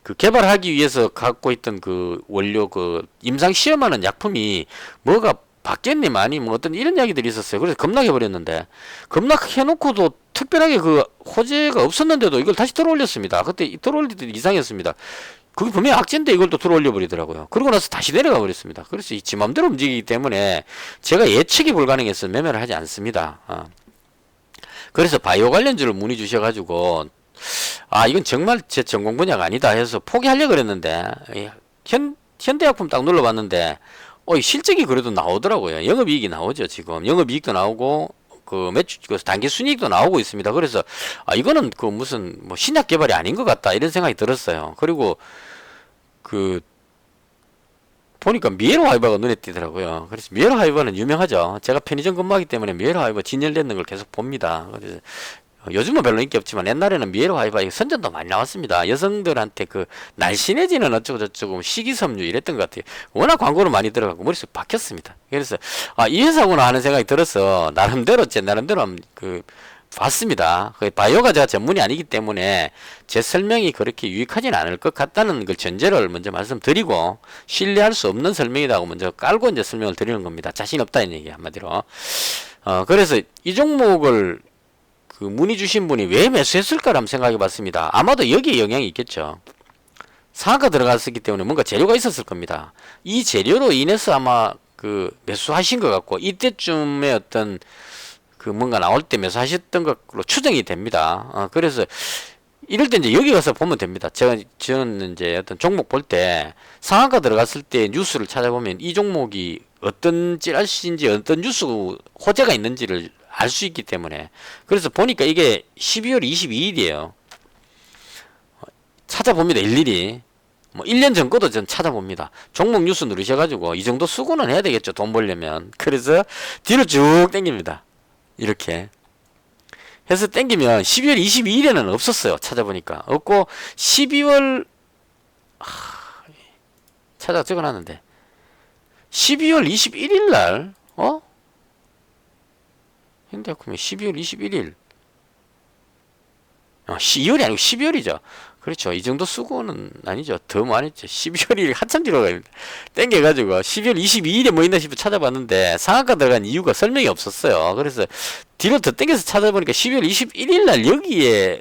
그 개발하기 위해서 갖고 있던 그 원료 그 임상 시험하는 약품이 뭐가 바뀌었니 많이 뭐 어떤 이런 이야기들이 있었어요. 그래서 겁나게 버렸는데 겁나해놓고도 특별하게 그 호재가 없었는데도 이걸 다시 들어올렸습니다. 그때 들어올릴 때 이상했습니다. 그게 분명히 악재인데 이걸 또 들어올려 버리더라고요. 그러고 나서 다시 내려가 버렸습니다. 그래서 지 맘대로 움직이기 때문에 제가 예측이 불가능해서 매매를 하지 않습니다. 그래서 바이오 관련주를 문의 주셔가지고 이건 정말 제 전공 분야가 아니다 해서 포기하려고 그랬는데 현대약품 딱 눌러봤는데 실적이 그래도 나오더라고요. 영업이익이 나오죠. 지금 영업이익도 나오고 그 매출 그 단기 순이익도 나오고 있습니다. 그래서 이거는 그 무슨 뭐 신약 개발이 아닌 것 같다 이런 생각이 들었어요. 그리고 그 보니까 미에로 하이버가 눈에 띄더라고요. 그래서 미에로 하이버는 유명하죠. 제가 편의점 근무하기 때문에 미에로 하이버 진열되는 걸 계속 봅니다. 그래서 요즘은 별로 인기 없지만 옛날에는 미에로 하이바이 선전도 많이 나왔습니다. 여성들한테 그 날씬해지는 어쩌고 저쩌고 식이섬유 이랬던 것 같아요. 워낙 광고를 많이 들어가고 머릿속에 박혔습니다. 그래서 이 회사구나 하는 생각이 들어서 나름대로 제 나름대로 그 봤습니다. 그 바이오가 제가 전문이 아니기 때문에 제 설명이 그렇게 유익하진 않을 것 같다는 걸 전제를 먼저 말씀드리고 신뢰할 수 없는 설명이라고 먼저 깔고 이제 설명을 드리는 겁니다. 자신 없다는 얘기 한마디로. 그래서 이 종목을 그 문의 주신 분이 왜 매수했을까 한번 생각해 봤습니다. 아마도 여기에 영향이 있겠죠. 상한가 들어갔었기 때문에 뭔가 재료가 있었을 겁니다. 이 재료로 인해서 아마 그 매수하신 것 같고 이때쯤에 어떤 그 뭔가 나올 때 매수하셨던 것으로 추정이 됩니다. 그래서 이럴 때 이제 여기 가서 보면 됩니다. 저는 이제 어떤 종목 볼 때 상한가 들어갔을 때 뉴스를 찾아보면 이 종목이 어떤 찌라시인지 어떤 뉴스 호재가 있는지를 알 수 있기 때문에 그래서 보니까 이게 12월 22일이에요. 찾아봅니다. 일일이 뭐 1년 전 거도 전 찾아봅니다. 종목 뉴스 누르셔가지고 이 정도 수고는 해야 되겠죠. 돈 벌려면. 그래서 뒤로 쭉 당깁니다. 이렇게 해서 당기면 12월 22일에는 없었어요. 찾아보니까 없고 12월 찾아 적어놨는데 12월 21일 날 현대약품이 12월 21일 2월이 아니고 12월이죠. 그렇죠. 이 정도 수고는 아니죠. 더 많이 했죠. 12월이 한참 뒤로 땡겨가지고 12월 22일에 뭐 있나 싶어 찾아봤는데 상한가 들어간 이유가 설명이 없었어요. 그래서 뒤로 더 땡겨서 찾아보니까 12월 21일 날 여기에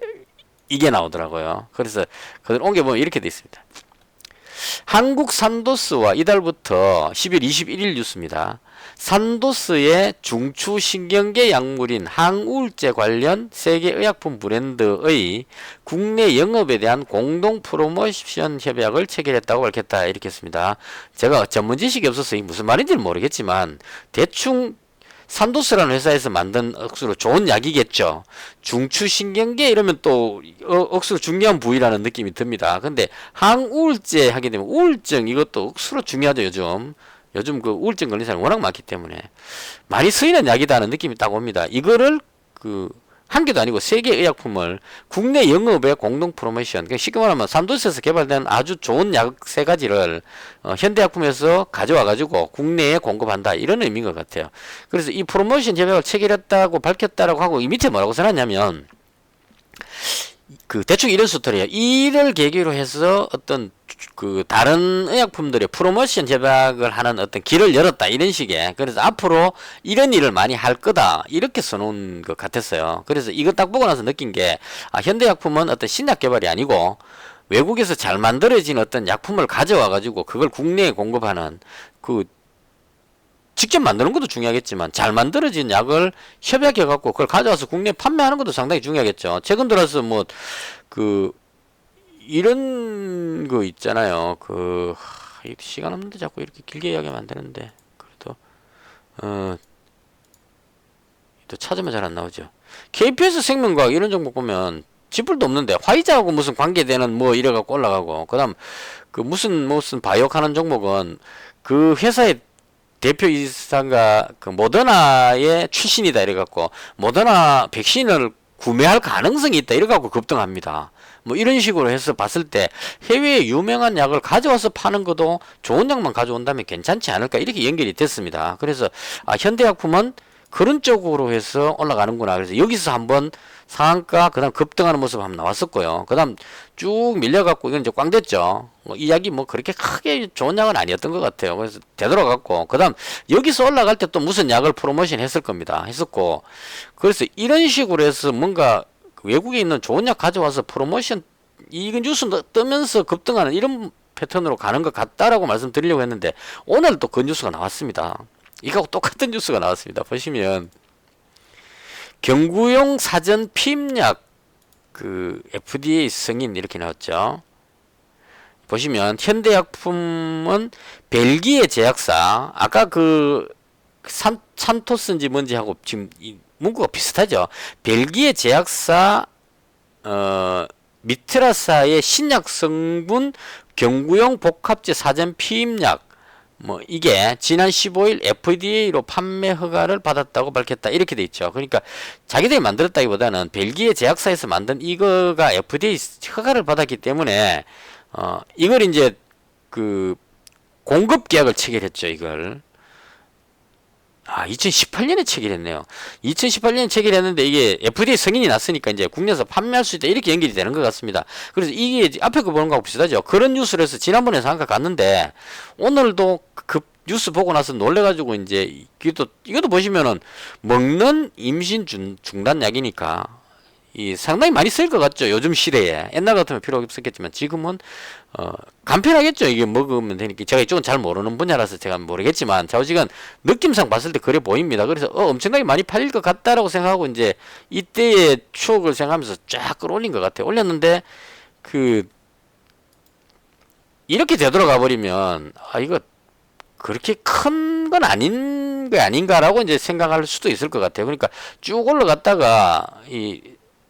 이게 나오더라고요. 그래서 그걸 옮겨보면 이렇게 돼 있습니다. 한국 산도스와 이달부터 10월 21일 뉴스입니다. 산도스의 중추신경계 약물인 항우울제 관련 세계 의약품 브랜드의 국내 영업에 대한 공동 프로모션 협약을 체결했다고 밝혔다. 이렇게 했습니다. 제가 전문 지식이 없어서 무슨 말인지는 모르겠지만 대충 산도스라는 회사에서 만든 억수로 좋은 약이겠죠. 중추신경계 이러면 또 억수로 중요한 부위라는 느낌이 듭니다. 근데 항우울제 하게 되면 우울증 이것도 억수로 중요하죠. 요즘 그 우울증 걸린 사람이 워낙 많기 때문에 많이 쓰이는 약이다는 느낌이 딱 옵니다. 이거를 그 한 개도 아니고 세 개의 의약품을 국내 영업의 공동 프로모션, 그러니까 쉽게 말하면 삼도스에서 개발된 아주 좋은 약 세 가지를 현대약품에서 가져와 가지고 국내에 공급한다, 이런 의미인 것 같아요. 그래서 이 프로모션 협약을 체결했다고 밝혔다라고 하고, 이 밑에 뭐라고 써놨냐면, 그 대충 이런 스토리예요. 이를 계기로 해서 어떤 그 다른 의약품들의 프로모션 협약을 하는 어떤 길을 열었다, 이런 식의. 그래서 앞으로 이런 일을 많이 할 거다, 이렇게 써놓은 것 같았어요. 그래서 이거 딱 보고 나서 느낀 게, 현대약품은 어떤 신약 개발이 아니고 외국에서 잘 만들어진 어떤 약품을 가져와 가지고 그걸 국내에 공급하는, 그 직접 만드는 것도 중요하겠지만 잘 만들어진 약을 협약해 갖고 그걸 가져와서 국내에 판매하는 것도 상당히 중요하겠죠. 최근 들어서 뭐 그 이런 거 있잖아요. 시간 없는데 자꾸 이렇게 길게 이야기하면 안 되는데, 그래도 또 찾으면 잘 안 나오죠. KPS 생명과학 이런 종목 보면 지뿔도 없는데 화이자하고 무슨 관계되는 뭐 이래 갖고 올라가고, 그다음 그 무슨 바이오 하는 종목은 그 회사의 대표이사가 그 모더나의 출신이다 이래갖고 모더나 백신을 구매할 가능성이 있다 이래갖고 급등합니다. 뭐 이런 식으로 해서 봤을 때 해외에 유명한 약을 가져와서 파는 것도 좋은 약만 가져온다면 괜찮지 않을까, 이렇게 연결이 됐습니다. 그래서 현대약품은 그런 쪽으로 해서 올라가는구나. 그래서 여기서 한번 상한가, 그 다음 급등하는 모습 한번 나왔었고요. 그 다음 쭉 밀려갖고 이건 이제 꽝 됐죠. 이 약이 뭐 그렇게 크게 좋은 약은 아니었던 것 같아요. 그래서 되돌아갔고, 그 다음 여기서 올라갈 때 또 무슨 약을 프로모션 했을 겁니다. 했었고, 그래서 이런 식으로 해서 뭔가 외국에 있는 좋은 약 가져와서 프로모션, 이건 뉴스 뜨면서 급등하는 이런 패턴으로 가는 것 같다라고 말씀드리려고 했는데, 오늘 또 그 뉴스가 나왔습니다. 이거하고 똑같은 뉴스가 나왔습니다. 보시면 경구용 사전 피임약 그 FDA 승인 이렇게 나왔죠. 보시면 현대약품은 벨기에 제약사, 아까 그 산토스인지 뭔지 하고 지금 이 문구가 비슷하죠. 벨기에 제약사 미트라사의 신약 성분 경구용 복합제 사전 피임약, 뭐 이게 지난 15일 FDA로 판매 허가를 받았다고 밝혔다, 이렇게 돼 있죠. 그러니까 자기들이 만들었다기보다는 벨기에 제약사에서 만든 이거가 FDA 허가를 받았기 때문에 이걸 이제 그 공급 계약을 체결했죠. 이걸 2018년에 체결했네요. 2018년에 체결했는데 이게 FDA 승인이 났으니까 이제 국내에서 판매할 수 있다, 이렇게 연결이 되는 것 같습니다. 그래서 이게 앞에 거 보는 거하고 비슷하죠. 그런 뉴스를 해서 지난번에 상한가 갔는데, 오늘도 그 뉴스 보고 나서 놀래가지고 이제 이것도 보시면은 먹는 임신 중단 약이니까 이 상당히 많이 쓸 것 같죠. 요즘 시대에. 옛날 같으면 필요 없었겠지만 지금은 간편하겠죠. 이게 먹으면 되니까. 제가 이쪽은 잘 모르는 분야라서 제가 모르겠지만 좌우지간 느낌상 봤을 때 그래 보입니다. 그래서 엄청나게 많이 팔릴 것 같다라고 생각하고 이제 이때의 추억을 생각하면서 쫙 끌어올린 것 같아요. 올렸는데 이렇게 되돌아가 버리면 이거 그렇게 큰 건 아닌 게 아닌가라고 이제 생각할 수도 있을 것 같아요. 그러니까 쭉 올라갔다가 이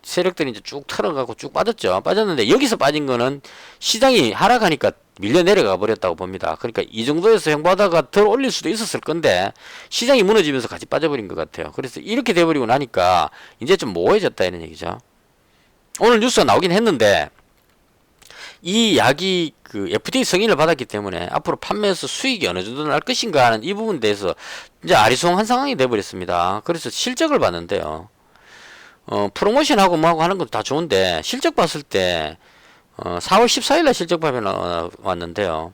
세력들이 이제 쭉 털어가고 쭉 빠졌죠. 빠졌는데 여기서 빠진 거는 시장이 하락하니까 밀려 내려가 버렸다고 봅니다. 그러니까 이 정도에서 행보하다가 덜 올릴 수도 있었을 건데 시장이 무너지면서 같이 빠져버린 것 같아요. 그래서 이렇게 돼버리고 나니까 이제 좀 모호해졌다, 이런 얘기죠. 오늘 뉴스가 나오긴 했는데 이 약이 그 FDA 승인을 받았기 때문에 앞으로 판매해서 수익이 어느 정도 날 것인가 하는 이 부분에 대해서 이제 아리송한 상황이 돼버렸습니다. 그래서 실적을 봤는데요. 프로모션하고 뭐하고 하는 건 다 좋은데 실적 봤을 때 4월 14일날 실적 발표 나왔는데요.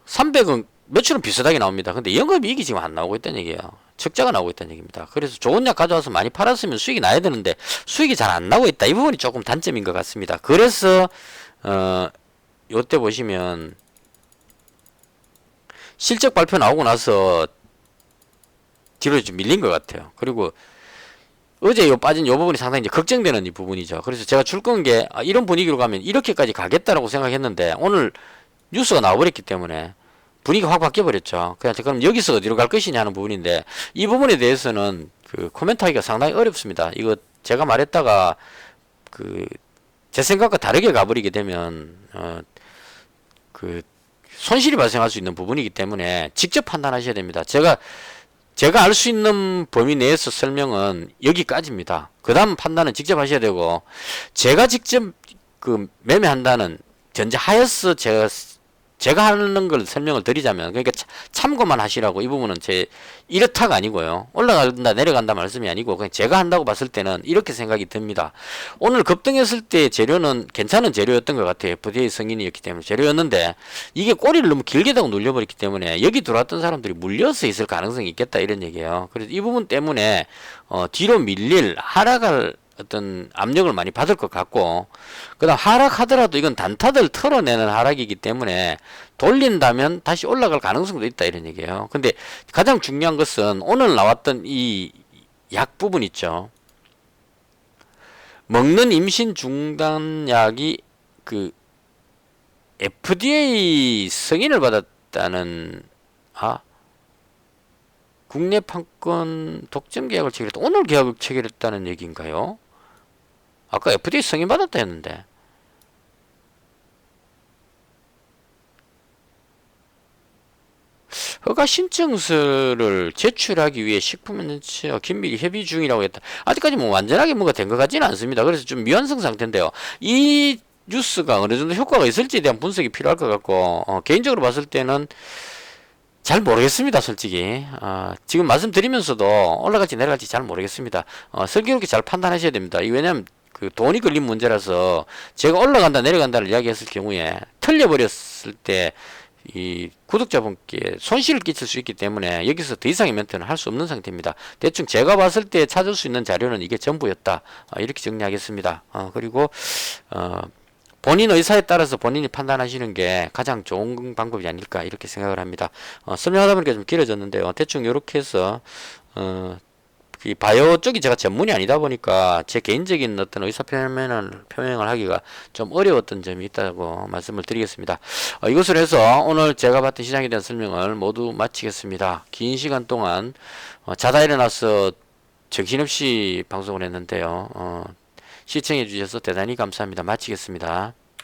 300은 매출은 비슷하게 나옵니다. 근데 영업이익이 지금 안 나오고 있다는 얘기예요. 적자가 나오고 있다는 얘기입니다. 그래서 좋은 약 가져와서 많이 팔았으면 수익이 나야 되는데 수익이 잘 안 나오고 있다. 이 부분이 조금 단점인 것 같습니다. 그래서 요때 보시면 실적 발표 나오고 나서 뒤로 좀 밀린 것 같아요. 그리고 어제 빠진 요 부분이 상당히 이제 걱정되는 이 부분이죠. 그래서 제가 줄 건 게 이런 분위기로 가면 이렇게까지 가겠다라고 생각했는데 오늘 뉴스가 나와버렸기 때문에 분위기가 확 바뀌어버렸죠. 그럼 여기서 어디로 갈 것이냐 하는 부분인데 이 부분에 대해서는 그 코멘트하기가 상당히 어렵습니다. 이거 제가 말했다가 제 생각과 다르게 가버리게 되면 손실이 발생할 수 있는 부분이기 때문에 직접 판단하셔야 됩니다. 제가 제가 알 수 있는 범위 내에서 설명은 여기까지입니다. 그 다음 판단은 직접 하셔야 되고, 제가 직접 그 매매한다는 전제하에서 제가 하는 걸 설명을 드리자면, 그러니까 참고만 하시라고, 이 부분은 이렇다가 아니고요. 올라간다, 내려간다 말씀이 아니고, 그냥 제가 한다고 봤을 때는 이렇게 생각이 듭니다. 오늘 급등했을 때 재료는 괜찮은 재료였던 것 같아요. FDA 승인이었기 때문에 재료였는데, 이게 꼬리를 너무 길게 대고 눌려버렸기 때문에, 여기 들어왔던 사람들이 물려서 있을 가능성이 있겠다, 이런 얘기예요. 그래서 이 부분 때문에, 뒤로 밀릴, 하락할 어떤 압력을 많이 받을 것 같고, 그 다음 하락하더라도 이건 단타들 털어내는 하락이기 때문에 돌린다면 다시 올라갈 가능성도 있다, 이런 얘기예요. 근데 가장 중요한 것은 오늘 나왔던 이 약 부분 있죠. 먹는 임신 중단약이 그 FDA 승인을 받았다는, 국내 판권 독점 계약을 체결했다. 오늘 계약을 체결했다는 얘기인가요? 아까 FDA 승인 받았다 했는데. 허가 신청서를 제출하기 위해 식품안전처와 긴밀히 협의 중이라고 했다. 아직까지 뭐 완전하게 뭐가 된 것 같지는 않습니다. 그래서 좀 미완성 상태인데요. 이 뉴스가 어느 정도 효과가 있을지에 대한 분석이 필요할 것 같고, 개인적으로 봤을 때는 잘 모르겠습니다, 솔직히. 지금 말씀드리면서도 올라갈지 내려갈지 잘 모르겠습니다. 슬기롭게 잘 판단하셔야 됩니다. 왜냐면 그 돈이 걸린 문제라서 제가 올라간다 내려간다를 이야기했을 경우에 틀려버렸을 때 이 구독자분께 손실을 끼칠 수 있기 때문에 여기서 더 이상의 멘트는 할 수 없는 상태입니다. 대충 제가 봤을 때 찾을 수 있는 자료는 이게 전부였다. 이렇게 정리하겠습니다. 그리고 본인 의사에 따라서 본인이 판단하시는 게 가장 좋은 방법이 아닐까 이렇게 생각을 합니다. 설명하다 보니까 좀 길어졌는데요. 대충 이렇게 해서 이 바이오 쪽이 제가 전문이 아니다 보니까 제 개인적인 어떤 표명을 하기가 좀 어려웠던 점이 있다고 말씀을 드리겠습니다. 이것을 해서 오늘 제가 봤던 시장에 대한 설명을 모두 마치겠습니다. 긴 시간 동안 자다 일어나서 정신없이 방송을 했는데요. 시청해 주셔서 대단히 감사합니다. 마치겠습니다.